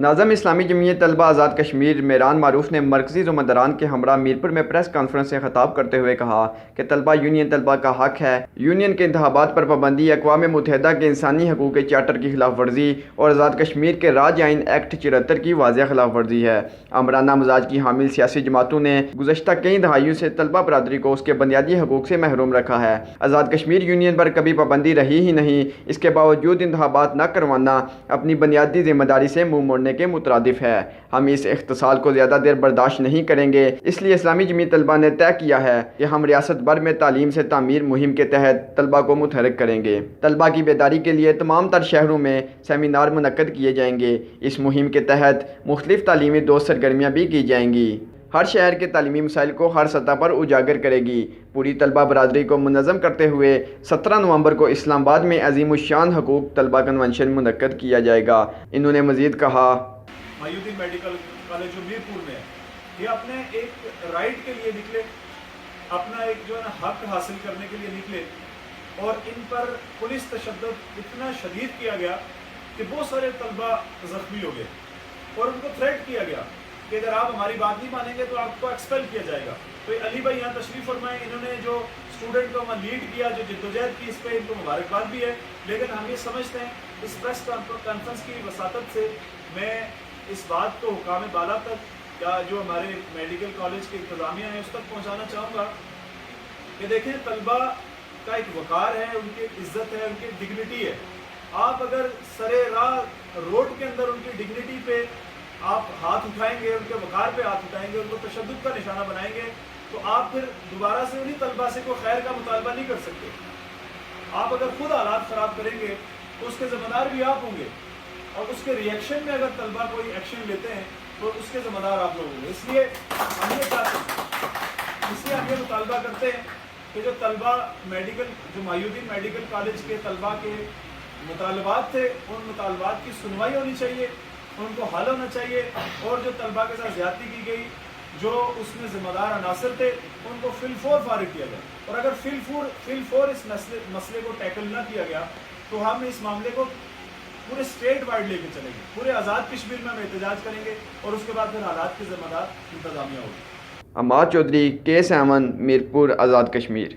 ناظم اسلامی جمعیت طلبہ آزاد کشمیر میران معروف نے مرکزی ذمہ کے ہمراہ میرپور میں پریس کانفرنس سے خطاب کرتے ہوئے کہا کہ طلبہ یونین طلبہ کا حق ہے۔ یونین کے انتخابات پر پابندی اقوام متحدہ کے انسانی حقوق کے چارٹر کی خلاف ورزی اور آزاد کشمیر کے راج آئین ایکٹ 74 کی واضح خلاف ورزی ہے۔ آمرانہ مزاج کی حامل سیاسی جماعتوں نے گزشتہ کئی دہائیوں سے طلبہ برادری کو اس کے بنیادی حقوق سے محروم رکھا ہے۔ آزاد کشمیر یونین پر کبھی پابندی رہی ہی نہیں، اس کے باوجود انتخابات نہ کروانا اپنی بنیادی ذمہ داری سے منہ موڑنے کے مترادف ہے۔ ہم اس اختصال کو زیادہ دیر برداشت نہیں کریں گے، اس لیے اسلامی جمعیت طلبہ نے طے کیا ہے کہ ہم ریاست بھر میں تعلیم سے تعمیر مہم کے تحت طلبہ کو متحرک کریں گے۔ طلبہ کی بیداری کے لیے تمام تر شہروں میں سیمینار منعقد کیے جائیں گے۔ اس مہم کے تحت مختلف تعلیمی دوست سرگرمیاں بھی کی جائیں گی۔ ہر شہر کے تعلیمی مسائل کو ہر سطح پر اجاگر کرے گی۔ پوری طلبہ برادری کو منظم کرتے ہوئے 17 نومبر کو اسلام آباد میں عظیم الشان حقوق طلبہ کنونشن منعقد کیا جائے گا۔ انہوں نے مزید کہا، محی میڈیکل کالج جو میرپور میں ہے، یہ اپنے ایک رائٹ کے لیے نکلے، اپنا ایک جو ہے نا حق حاصل کرنے کے لیے نکلے، اور ان پر پولیس تشدد اتنا شدید کیا گیا کہ بہت سارے طلبہ زخمی ہو گئے اور ان کو تھریٹ کیا گیا کہ اگر آپ ہماری بات نہیں مانیں گے تو آپ کو ایکسپیل کیا جائے گا۔ تو علی بھائی یہاں تشریف فرمائے، انہوں نے جو اسٹوڈنٹ کو وہاں لیڈ کیا، جو جدوجہد کی، اس پہ ان کو مبارکباد بھی ہے۔ لیکن ہم یہ سمجھتے ہیں اس پریس کانفرنس کی وساطت سے میں اس بات کو حکام بالا تک یا جو ہمارے میڈیکل کالج کے انتظامیہ ہیں اس تک پہنچانا چاہوں گا کہ دیکھیں، طلبہ کا ایک وقار ہے، ان کی عزت ہے، ان کی ڈگنیٹی ہے۔ آپ اگر سرے راہ روڈ کے اندر ان کی ڈگنیٹی پہ آپ ہاتھ اٹھائیں گے، ان کے وقار پہ ہاتھ اٹھائیں گے، ان کو تشدد کا نشانہ بنائیں گے، تو آپ پھر دوبارہ سے انہی طلبہ سے کوئی خیر کا مطالبہ نہیں کر سکتے۔ آپ اگر خود حالات خراب کریں گے تو اس کے ذمہ دار بھی آپ ہوں گے، اور اس کے ری ایکشن میں اگر طلبہ کوئی ایکشن لیتے ہیں تو اس کے ذمہ دار آپ لوگ ہوں گے۔ اس لیے ہم یہ چاہتے ہیں، اس لیے ہم یہ مطالبہ کرتے ہیں کہ جو طلبہ جو محی الدین میڈیکل کالج کے طلبہ کے مطالبات تھے، ان مطالبات کی سنوائی ہونی چاہیے، ان کو حل ہونا چاہیے، اور جو طلبہ کے ساتھ زیادتی کی گئی، جو اس میں ذمہ دار عناصر تھے، ان کو فی الفور فارغ کیا گیا۔ اور اگر فی الفور اس مسئلے کو ٹیکل نہ کیا گیا تو ہم اس معاملے کو پورے اسٹیٹ وائڈ لے کے چلیں گے، پورے آزاد کشمیر میں ہم احتجاج کریں گے، اور اس کے بعد پھر حالات کے ذمہ دار انتظامیہ ہوگی۔ عماد چودھری، کے7 میرپور، آزاد کشمیر۔